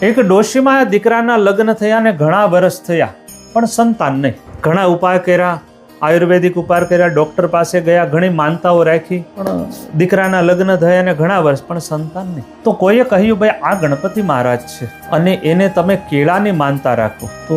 એક ડોશીમાં દીકરાના લગ્ન થયા ને ઘણા વર્ષ થયા પણ સંતાન નહીં. ઘણા ઉપાય કર્યા, આયુર્વેદિક ઉપાય કર્યા, ડોક્ટર પાસે ગયા, ઘણી માનતાઓ રાખી, પણ દીકરાના લગ્ન થયા ને ઘણા વર્ષ પણ સંતાન નહીં. તો કોઈએ કહ્યું ભાઈ આ ગણપતિ મહારાજ છે અને એને તમે કેળાની માનતા રાખો તો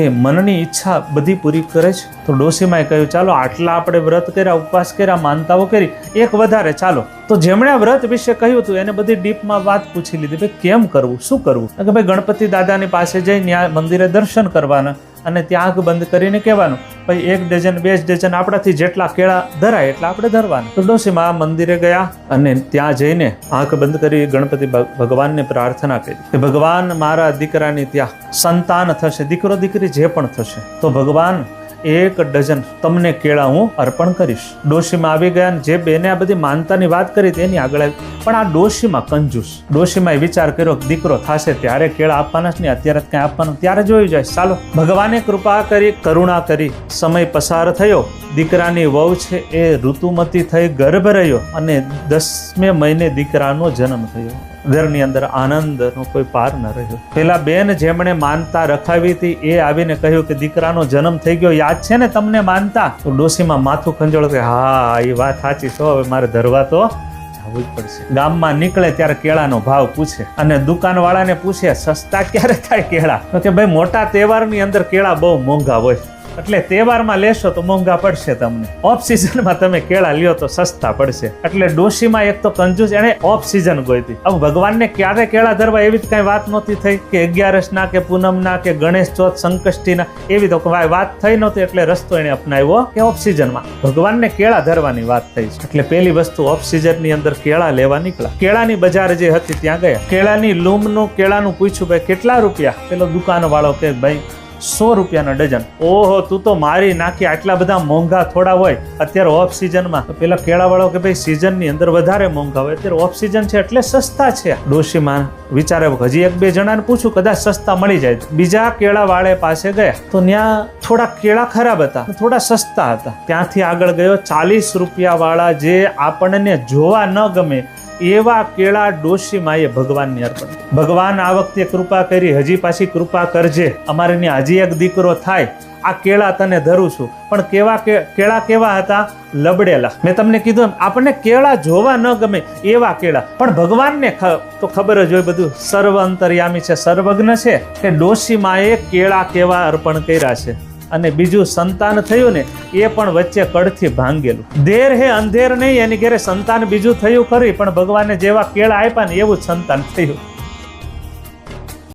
એ મનની ઈચ્છા બધી પૂરી કરે છે. તો ડોશીમાએ કહ્યું ચાલો આટલા આપણે વ્રત કર્યા, ઉપવાસ કર્યા, માનતાઓ કરી, એક વધારે ચાલો. તો જેમણે આ વ્રત વિશે કહ્યું હતું એને બધી ડીપમાં વાત પૂછી લીધી, ભાઈ કેમ કરવું, શું કરવું? કે ભાઈ ગણપતિ દાદાની પાસે જઈ ત્યાં મંદિરે દર્શન કરવાના અને ત્યાં આંખ બંધ કરીને કહેવાનું ભાઈ 1 ડઝન 2 ડઝન આપણાથી જેટલા કેળા ધરાય એટલા આપણે ધરવાના. તો ડોશીમાં મંદિરે ગયા અને ત્યાં જઈને આંખ બંધ કરી ગણપતિ ભગવાનને પ્રાર્થના કરી કે ભગવાન મારા દીકરાની ત્યાં સંતાન થશે, દીકરો દીકરી જે પણ થશે તો ભગવાન 1 ડઝન તમને કેળા હું અર્પણ કરીશ. ડોશીમાં આવી ગયા, જે બેને આ બધી માનતાની વાત કરી તેની આગળ આવી. પણ આ ડોશીમાં કંજૂસ, ડોશીમાં વિચાર કર્યો કે દીકરો થશે ત્યારે કેળા આપવાના જ નહીં, અત્યારે જ કંઈ આપવાનું ત્યારે જોયું જાય. ચાલો, ભગવાને કૃપા કરી, કરુણા કરી, સમય પસાર થયો, દીકરાની વહુ છે એ ઋતુમતી થઈ, ગર્ભ રહ્યો અને 10મે મહિને દીકરાનો જન્મ થયો. ઘરની અંદર આનંદનો કોઈ પાર ન રહ્યો. પેલા બેન જેમણે માનતા રખાવી હતી એ આવીને કહ્યું કે દીકરાનો જન્મ થઈ ગયો, યાદ છે ને તમને માનતા? તો ડોશીમાં માથું ખંજોળ કે હા એ વાત સાચી છે, હવે મારે ધરવા તો જવું જ પડશે. ગામમાં નીકળે ત્યારે કેળાનો ભાવ પૂછે અને દુકાનવાળાને પૂછે સસ્તા ક્યારે થાય કેળા? તો કે ભાઈ મોટા તહેવારની અંદર કેળા બહુ મોંઘા હોય, એટલે તહેવારમાં લેશો તો મોંઘા પડશે, તમને ઓફ સિઝનમાં તમે કેળા લ્યો તો સસ્તા પડશે. એટલે ડોશીમાં એક તો કંજૂસ, એને ઓફ સિઝન ગોઈતી. હવે ભગવાનને ક્યારે કેળા ધરવા એવી જ કઈ વાત નહોતી થઈ કે 11ના કે પૂનમના કે ગણેશ ચોથ સંકષ્ટીના, એવી તો વાત થઈ નહોતી. એટલે રસ્તો એને અપનાવ્યો કે ઓફ સિઝનમાં ભગવાનને કેળા ધરવાની વાત થઈ છે. એટલે પેલી વસ્તુ ઓફ સિઝનની અંદર કેળા લેવા નીકળ્યા. કેળાની બજાર જે હતી ત્યાં ગયા, કેળાની લૂમનું કેળાનું પૂછ્યું ભાઈ કેટલા રૂપિયા? પેલો દુકાનવાળો કે ભાઈ 100 રૂપિયાના ડઝન. ઓહો, તું તો મારી નાખી, આટલા બધા મોંઘા થોડા હોય અત્યારે ઓફ સિઝનમાં? તો પેલા કેળાવાળો કે ભાઈ સિઝનની અંદર વધારે મોંઘા હોય, અત્યારે ઓફ સિઝન છે એટલે સસ્તા છે. ડોશીમાં વિચારે હજી 1-2 જણાને પૂછું કદાચ સસ્તા મળી જાય. બીજા કેળાવાળે પાસે ગયા તો ત્યાં થોડા કેળા ખરાબ હતા, થોડા સસ્તા હતા. ત્યાંથી આગળ ગયો, 40 રૂપિયા વાળા જે આપણને જોવા ન ગમે એવા કેળા ડોશીમાએ ભગવાનને અર્પણ. ભગવાન આ વખતે કૃપા કરી, હજી પાછી કૃપા કરજે, અમારે ત્યાં હજી એક દીકરો થાય, આ કેળા તને ધરું છું. પણ કેળા કેવા હતા? લબડેલા. મેં તમને કીધું એમ આપણને કેળા જોવા ન ગમે એવા કેળા, પણ ભગવાનને તો ખબર જ હોય, બધું સર્વ અંતર્યામી છે, સર્વજ્ઞ છે, કે ડોશીમાએ કેળા કેવા અર્પણ કર્યા છે. અને બીજું સંતાન થયું ને એ પણ વચ્ચે કડથી ભાંગેલું. દેર હે અંધેર નહીં, એની ઘેરે સંતાન બીજું થયું ખરી, પણ ભગવાને જેવા કેળા આપ્યા ને એવું જ સંતાન થયું.